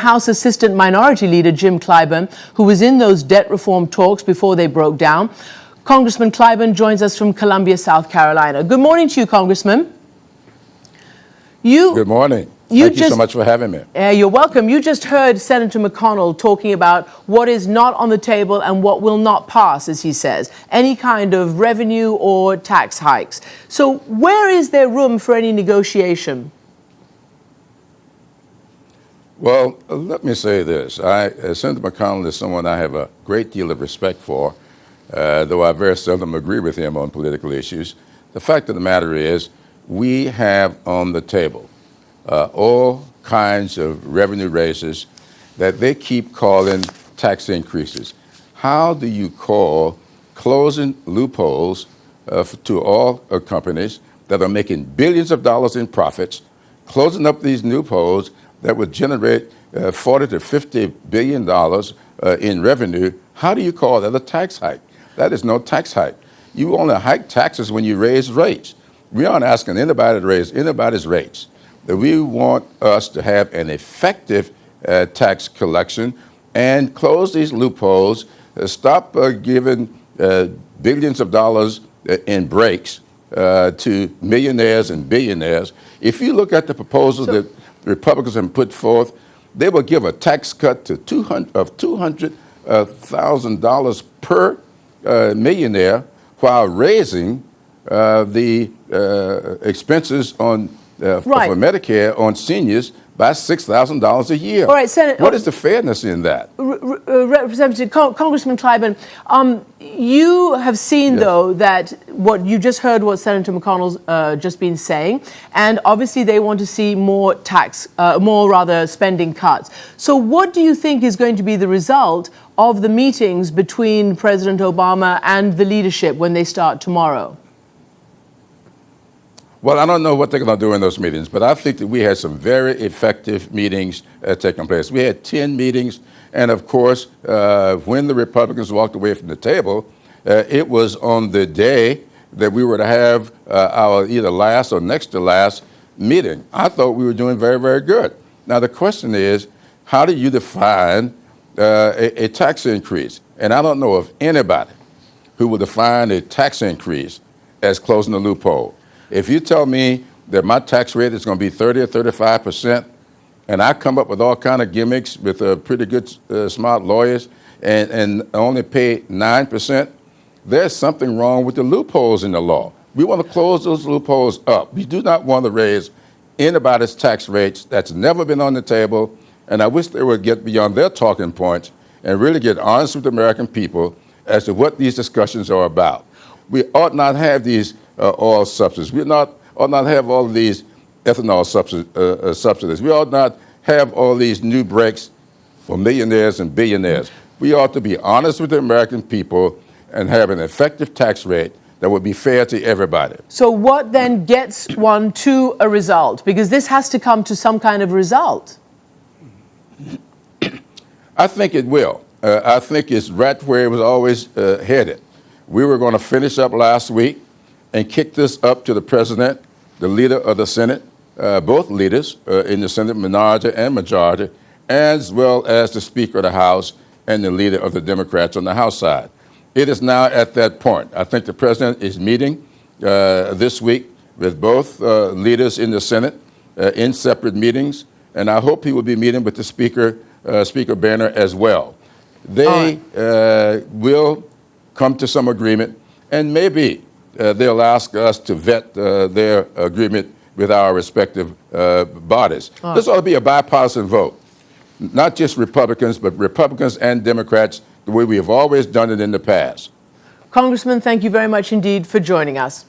House Assistant Minority Leader Jim Clyburn, who was in those debt reform talks before they broke down. Congressman Clyburn joins us from Columbia, South Carolina. Good morning to you, Congressman. Good morning. Thank you so much for having me. You're welcome. You just heard Senator McConnell talking about what is not on the table and what will not pass, as he says, any kind of revenue or tax hikes. So where is there room for any negotiation? Well, let me say this. Senator McConnell is someone I have a great deal of respect for, though I very seldom agree with him on political issues. The fact of the matter is, we have on the table all kinds of revenue raises that they keep calling tax increases. How do you call closing loopholes to all companies that are making billions of dollars in profits, closing up these loopholes that would generate $40 to $50 billion in revenue? How do you call that a tax hike? That is no tax hike. You only hike taxes when you raise rates. We aren't asking anybody to raise anybody's rates. We want us to have an effective tax collection and close these loopholes, stop giving billions of dollars in breaks to millionaires and billionaires. If you look at the proposals that Republicans have put forth, they will give a tax cut to $200,000 per millionaire while raising the expenses on for Medicare on seniors by $6,000 a year. All right, Senator. What is the fairness in that? Representative Congressman Clyburn, you have seen, though, that what you just heard what Senator McConnell's just been saying, and obviously they want to see more spending cuts. So what do you think is going to be the result of the meetings between President Obama and the leadership when they start tomorrow? Well, I don't know what they're going to do in those meetings, but I think that we had some very effective meetings taking place. We had 10 meetings, and of course, when the Republicans walked away from the table, it was on the day that we were to have our either last or next to last meeting. I thought we were doing very, very good. Now, the question is, how do you define a tax increase? And I don't know of anybody who will define a tax increase as closing a loophole. If you tell me that my tax rate is going to be 30 or 35%, and I come up with all kind of gimmicks with pretty good, smart lawyers, and only pay 9%, there's something wrong with the loopholes in the law. We want to close those loopholes up. We do not want to raise anybody's tax rates. That's never been on the table, and I wish they would get beyond their talking points and really get honest with the American people as to what these discussions are about. We ought not have these oil subsidies. We ought not have all of these ethanol subsidies. We ought not have all these new breaks for millionaires and billionaires. We ought to be honest with the American people and have an effective tax rate that would be fair to everybody. So what then gets one to a result? Because this has to come to some kind of result. I think it will. I think it's right where it was always headed. We were going to finish up last week and kick this up to the president, the leader of the Senate, both leaders in the Senate, minority and majority, as well as the Speaker of the House and the leader of the Democrats on the House side. It is now at that point. I think the president is meeting this week with both leaders in the Senate in separate meetings, and I hope he will be meeting with the Speaker, Speaker Boehner, as well. They will come to some agreement, and maybe they'll ask us to vet their agreement with our respective bodies. This ought to be a bipartisan vote, not just Republicans, but Republicans and Democrats, the way we have always done it in the past. Congressman, thank you very much indeed for joining us.